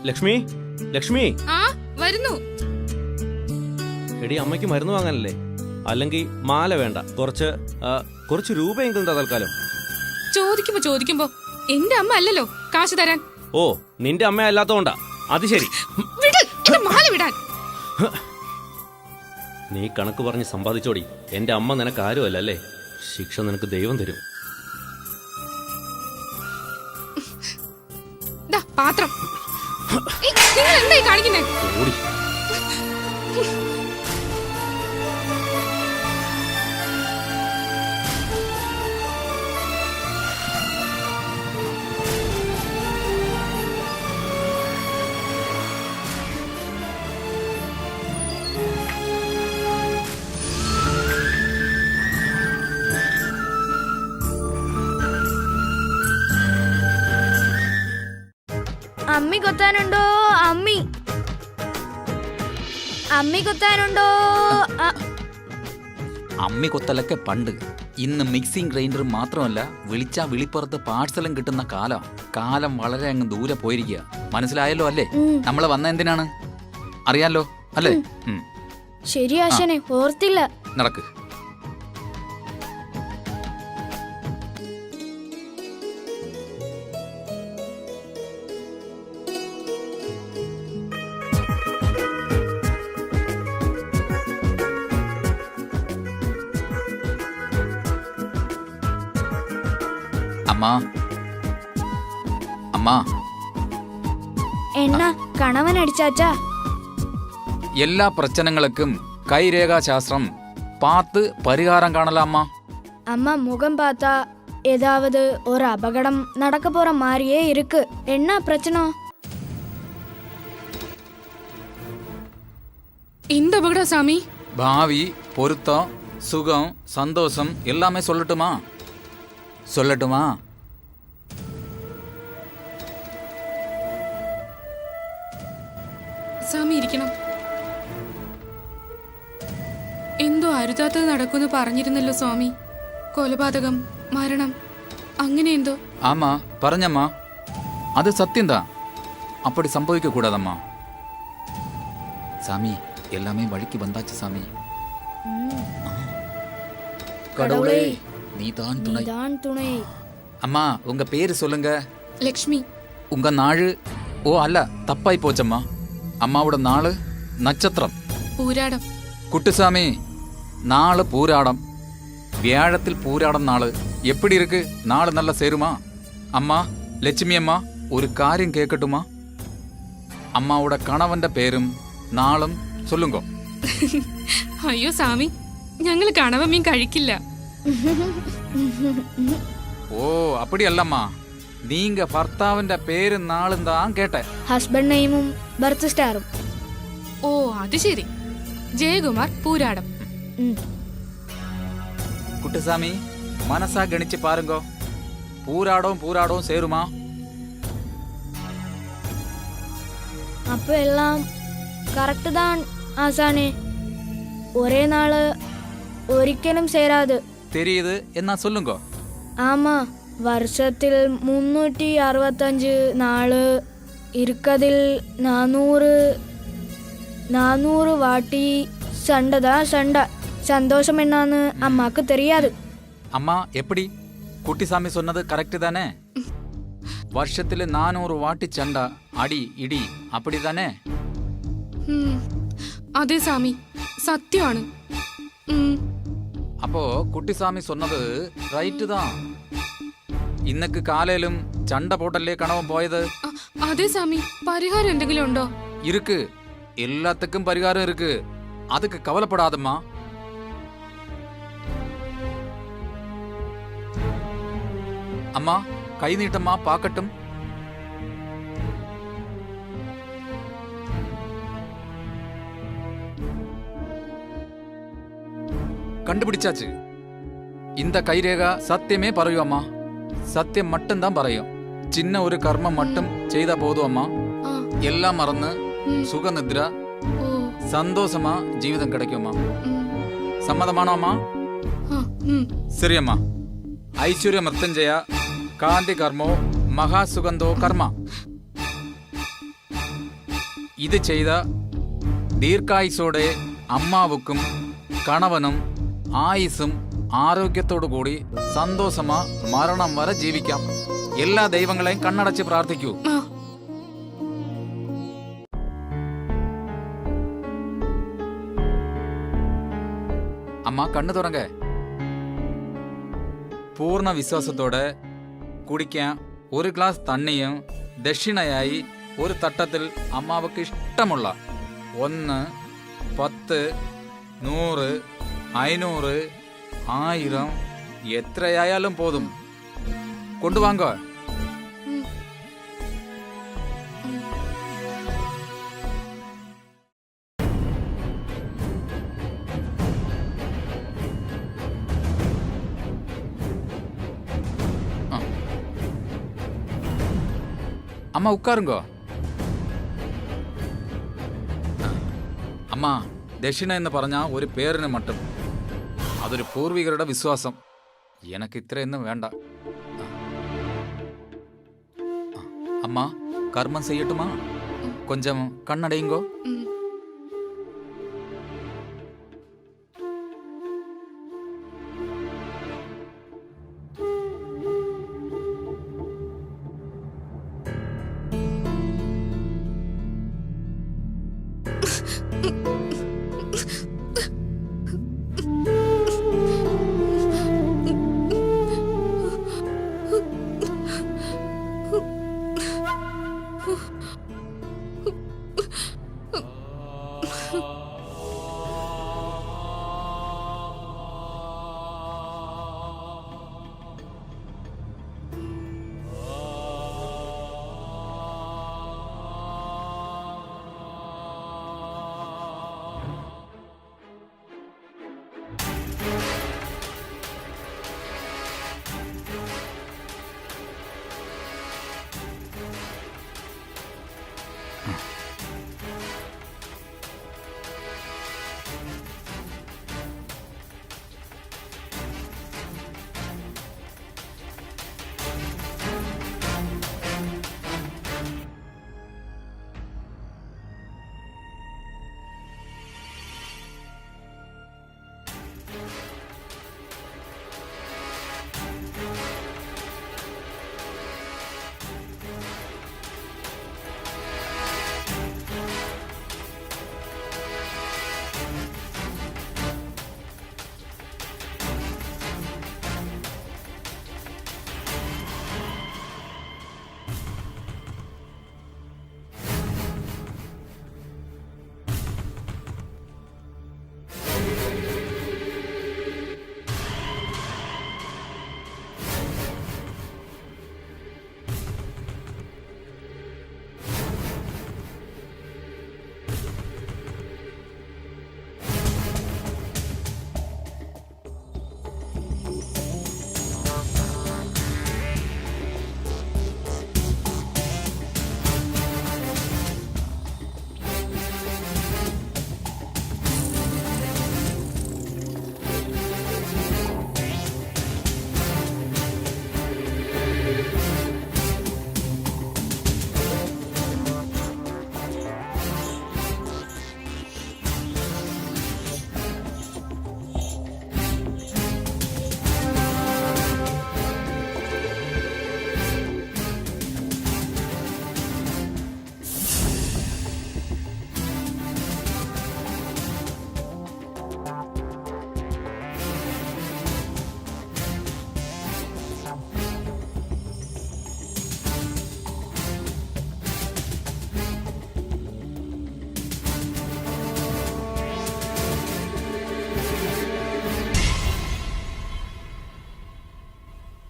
ലക്ഷ്മി, ലക്ഷ്മി. ആ വരുന്നു. എടി, അമ്മയ്ക്ക് മരുന്ന് വാങ്ങാനല്ലേ? അല്ലെങ്കിൽ മാല വേണ്ട, കുറച്ച് രൂപയെങ്കിലും തൽക്കാലം. ചോദിക്കുമ്പോ എന്റെ അമ്മ അല്ലല്ലോ കാശ് തരാൻ. ഓ, നിന്റെ അമ്മ അല്ലാത്തോണ്ടാ. അത് ശരി. മാല വിടാൻ. നീ കണക്ക് പറഞ്ഞ് സമ്പാദിച്ചോടി. എന്റെ അമ്മ നിനക്ക് ആരുമല്ല അല്ലേ? ശിക്ഷ നിനക്ക് ദൈവം തരും. പാത്രം നിങ്ങൾ എന്തായി കാണിക്കുന്നേ? ഓടി. അമ്മി കൊത്താനുണ്ടോ? അമ്മി കൊത്താനുണ്ടോ? അമ്മി കൊത്തലൊക്കെ പണ്ട്. ഇന്ന് മിക്സിംഗ് ഗ്രൈൻഡർ മാത്രമല്ല, വിളിച്ചാ വിളിപ്പുറത്ത് പാഴ്സലും കിട്ടുന്ന കാലം വളരെ അങ്ങ് ദൂരെ പോയിരിക്കുക. മനസ്സിലായല്ലോ അല്ലേ? നമ്മളെ വന്ന എന്തിനാണ് അറിയാലോ അല്ലേ? ശരി ആശാനെ, ഓർത്തില്ല. നടക്ക്. அம்மா என்ன கணவன் அடிச்சாச்சா? எல்லா பிரச்சனைகளுக்கும் கைரேகா சாஸ்திரம் பார்த்து பரிகாரம் காணலாமா? அம்மா முகம் பார்த்தா ஏதாவது ஒரு அபகடம் நடக்க போற மாதிரியே இருக்கு. என்ன பிரச்சனை? இந்த அபகடம் சாமி? பாவி, பொருத்தம், சுகம், சந்தோஷம் எல்லாமே சொல்லட்டுமா? സ്വാമി ഇരിക്കണം. എന്തോ അരുതാത്തത് നടക്കുമെന്ന് പറഞ്ഞിരുന്നല്ലോ സ്വാമി. കൊലപാതകം, മരണം, അങ്ങനെ എന്തോ. ஆமா പറഞ്ഞம்மா, அது சத்தியம்தான். அப்படி சம்பவிக்க கூடாதம்மா. சாமி, எல்லாமே வழிக்கு வந்தாச்சு சாமி. கடவுளே, நீதான் துணை. அம்மா, உங்க பேரு சொல்லுங்க. ലക്ഷ്മി. உங்க நாள்? ஓ அல்ல, தப்பாய் போச்சம்மா. അമ്മാവുടെ നാള് നക്ഷത്രം പൂരാടം. കുട്ടുസാമി, നാള് പൂരാടം. വ്യാഴത്തിൽ പൂരാടം നാള്. എപ്പിടി ഇருக்கு? നാള് നല്ല சேருமா? അമ്മ ലക്ഷ്മി അമ്മ, ഒരു കാര്യം കേക്കട്ടുമാ? അമ്മാവുടെ കണവന്റെ പേരും നാളും ചൊല്ലുങ്കോ. അയ്യോ സ്വാമി, ഞങ്ങൾ കണവ മീൻ കഴിക്കില്ല. ഓ അപ്പടിയല്ലമ്മ, நீங்க ഭർത്താവിന്റെ പേര് നാളും താൻ കേട്ടെ. ഹസ്ബൻഡ് നെയിമും ബർത്ത് സ്റ്റാറും. ഓ അത് ശരി. ജയകുമാർ പൂരാടം. കുട്ടുസാമി, മനസ്സാ ഗണിച്ച് പാരുങ്കോ. പൂരാടവും சேருமா? அப்போ எல்லாம் கரெக்ட் தான் ஆசானே. ஒரே நாள் ഒരിക്കലും சேராது. தெரியுது, എന്നാ சொல்லுங்கோ. ஆமா, വർഷത്തിൽ 365 നാള് ഇരിക്കതിൽ 400 വാട്ടി சண்டை. சந்தோஷம் என்னன்னு அம்மாக்கு தெரியாது. அம்மா எப்படி? குட்டிசாமி சொன்னது கரெக்ட் தானே? வருஷத்துல 400 வாட்டி சண்டை, அடி இடி, அப்படிதானே? അതെ സ്വാമി, സത്യമാണ്. அப்போ குட்டிசாமி சொன்னது ரைட்டு தான். ഇന്നക്ക് കാലയിലും ചണ്ട പോട്ടല്ലേ കണവൻ പോയത്? അതെ സ്വാമി. പരിഹാരം എന്തെങ്കിലും ഉണ്ടോ? ഇருக்கு, എല്ലാത്തിനും പരിഹാരം ഇருக்கு. அதுக்கு கவலைப்படாதம்மா. அம்மா கை நீட்டம்மா, பார்க்கட்டும். கண்டுபிடிச்சாச்சு. இந்த கைரேகா சத்தியமே പറയും അമ്മ. സത്യം மட்டும்தான் പറയും. ചിന്ന ഒരു കർമ്മം மட்டும் ചെയ്താ പോതും അമ്മ. എല്ലാം മറന്ന് സുഖനിദ്ര, സന്തോഷമാ ജീവിതം கிடைக்கும் അമ്മ. സമ്മതമാണോ അമ്മ? ശരി അമ്മ. ഐശ്വര്യ മൃത്യുഞ്ജയ കാന്തി കർമ്മോ മഹാസുഗന്ധോ കർമ്മ. ഇത് ചെയ്ത ദീർഘായുസോടെ അമ്മാവുക്കും കണവനും ആയുസും ആരോഗ്യത്തോടു കൂടി സന്തോഷമാ മരണം വരെ ജീവിക്കാം. എല്ലാ ദൈവങ്ങളെയും കണ്ണടച്ച് പ്രാർത്ഥിക്കൂ. ആ, അമ്മ കണ്ണു തുറങ്ക. പൂർണ്ണ വിശ്വാസത്തോടെ കുടിക്കാൻ ഒരു ഗ്ലാസ് തണ്ണിയും ദക്ഷിണയായി ഒരു തട്ടത്തിൽ അമ്മാവക്ക് ഇഷ്ടമുള്ള 1, 10, 100, 500, 1000 എത്രയായാലും പോതും കൊണ്ടുവാങ്ങോ. അമ്മ ഉക്കാറുങ്കോ. അമ്മ ദക്ഷിണ എന്ന് പറഞ്ഞ ഒരു പേരിന് മട്ടും അതൊരു പൂർവികരുടെ വിശ്വാസം. എനക്ക് ഇത്രയൊന്നും വേണ്ട. അമ്മ കർമ്മം ചെയ്യട്ടുമാ. കൊഞ്ചം കണ്ണടയുങ്കോ. ഉം.